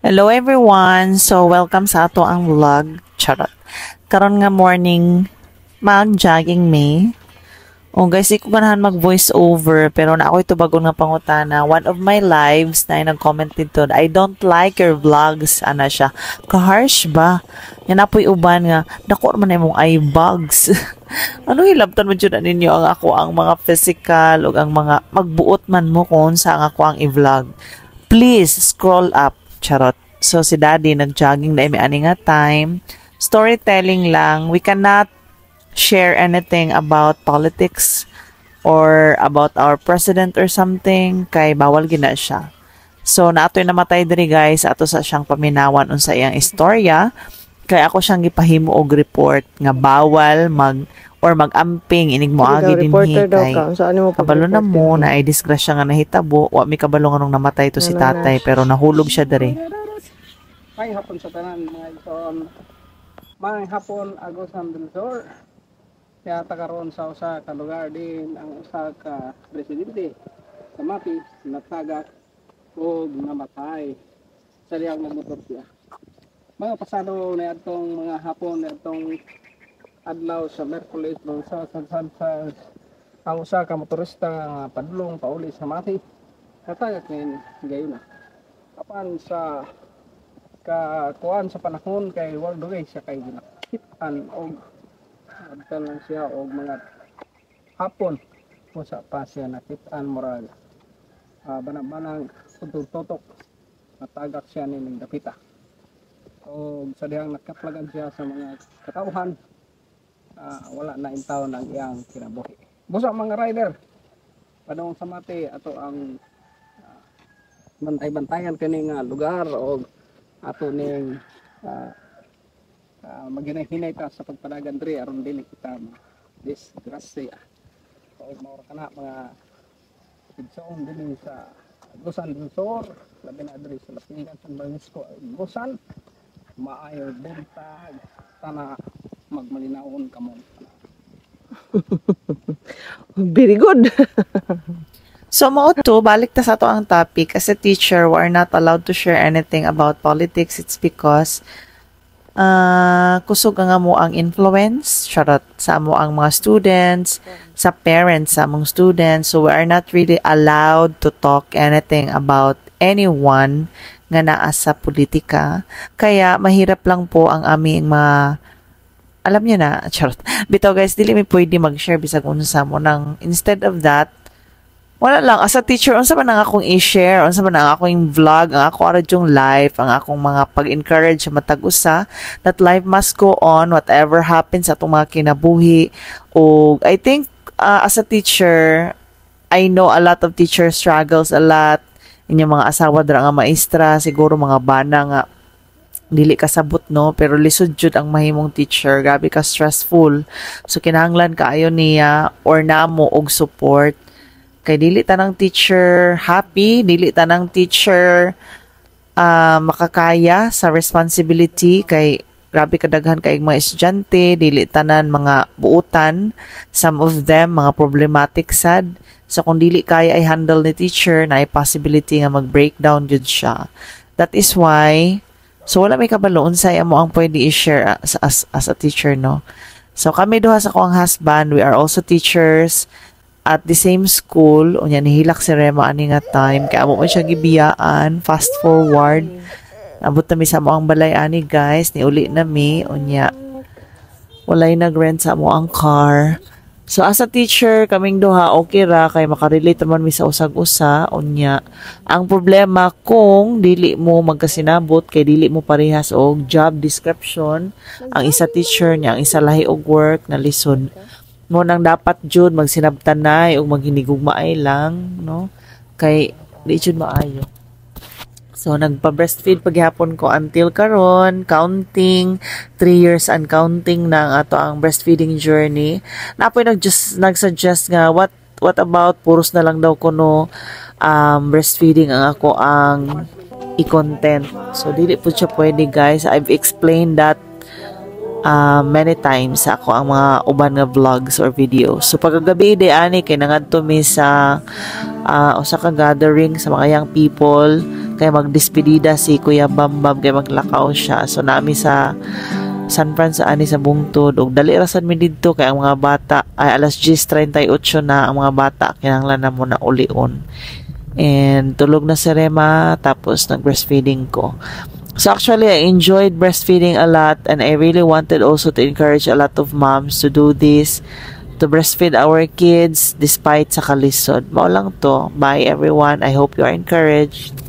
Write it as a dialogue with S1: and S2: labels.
S1: Hello everyone! So, welcome sa ato ang vlog. Charot. Karon nga morning, mag-jogging me. O guys, di ko ganahan mag-voice over, pero na ako ito bago nga pangutana. One of my lives na nag-comment dito, I don't like your vlogs. Ana siya, ka-harsh ba? Yan apoy uban nga, dako man imong eye bugs. Ano hilabtan mo dyan ninyo ang ako ang mga physical o ang mga magbuot man mo kung sa ang ako ang i-vlog. Please, scroll up. Charot. So, si daddy nag-jogging na ani nga time. Storytelling lang. We cannot share anything about politics or about our president or something kay bawal gina siya. So, naatoy namatay diri guys. Ato sa siyang paminawan unsa iyang istorya. Kaya ako siyang gipahimo og report nga bawal mag-amping inig mo agi dinhi kay kabalo na mo na ay disgrasya nga nahitabo wa mi kabalo nga nung namatay to si tatay pero nahulog siya diri.
S2: May hapon sa tanan mga ison. May hapon agos ang Belsor. Kaya tagaroon sa usa ka lugar din ang usa ka presidente sa Mati natagak o namatay sa liyang motor siya. Mga pasado na itong mga hapon na itong adlaw sa Merkulis sa ang usa ka motorista nga padulong pauli sa Mati natagak ngayon na kapan sa kakuan sa panahon kay wag dugay siya kay ginakitan og adtan lang siya og mga hapon usa pa siya nakitaan murag banang tutok natagak siya ning dapita o sa dihang nakaplagan siya sa mga katawhan wala na intaw ng iyang kinabuhi. Busa mga rider padung sa Mati ato ang bantay-bantayan kining lugar o ato ning maghinay-hinay ta sa pagpanagan diri aron dili kita disgrasya o mao kana mga igsoon dinhi sa Gusan Belsor labi na diri sa Lapingan San Francisco Gusan maayo buntag tana magmalinawon kamo.
S3: Very good.
S1: So, mao to, balik ta sa to ang topic. As a teacher, we are not allowed to share anything about politics. It's because kusog nga mo ang influence, charot, sa mo ang mga students, sa parents sa among students. So, we are not really allowed to talk anything about anyone nga naa sa politika. Kaya, mahirap lang po ang aming mga alam niyo na, charot. Bitaw guys, dili mi pwede mag-share bisag unsa mo nang instead of that, wala lang as a teacher unsa man ang akong i-share, unsa man ang akong vlog, ang ako ara yung life, ang akong mga pag-encourage matag-usa that life must go on whatever happens sa atong mga kinabuhi. O I think as a teacher, I know a lot of teachers struggles a lot. Inyong mga asawa dira nga maestra, siguro mga bana nga dili kasabot no pero lisod jud ang mahimong teacher grabe ka stressful so kinahanglan kaayo niya or namo og support kay dili tanang teacher happy dili tanang teacher makakaya sa responsibility kay grabe kadaghan kay mga estudyante dili tanan mga buutan some of them mga problematic sad so kung dili kaya ay handle ni teacher na ay possibility nga mag-breakdown jud siya that is why so, wala may kabalo, unsay mo ang pwede i-share as a teacher, no? So, kami duha sa akong husband, we are also teachers at the same school. Unya, nihilak si Rema ani nga time. Kaya mo siya gibiyaan, fast forward. Abot na mi sa mo ang balay ani, guys. Niuli na mi. Unya, walay nag-rent sa mo ang car. So, as a teacher, kaming duha, okay ra, kay makarelate naman mi sa usag-usa, unya. Ang problema, kung dili mo magkasinabot, kay dili mo parehas og job description, ang isa teacher niya, ang isa lahi og work, na lisod. Mo nang dapat jud magsinabtanay o maghinigugmaay lang, no? Kay, di jud maayo. So, nagpa-breastfeed paghapon ko until karon counting, 3 years and counting na ang ato ang breastfeeding journey. Napoy nag-suggest nga, what about, puros na lang daw ko no, breastfeeding ang ako ang i-content. So, dili po siya pwede guys. I've explained that many times sa ako ang mga uban nga vlogs or videos. So, pagkagabi di ani, kay nangadto mi sa usa ka gathering sa mga young people. kay magdespedida si Kuya Bambam kay maglakaw siya. So nami sa San Fran sa ani sa bungtod ug dali rasan mi didto kay ang mga bata ay alas 10:38 na ang mga bata kinahanglan na mo na ulion. And tulog na si Rema tapos nag-breastfeeding ko. So actually I enjoyed breastfeeding a lot and I really wanted also to encourage a lot of moms to do this, to breastfeed our kids despite sa kalisod. Mao lang to. Bye everyone. I hope you are encouraged.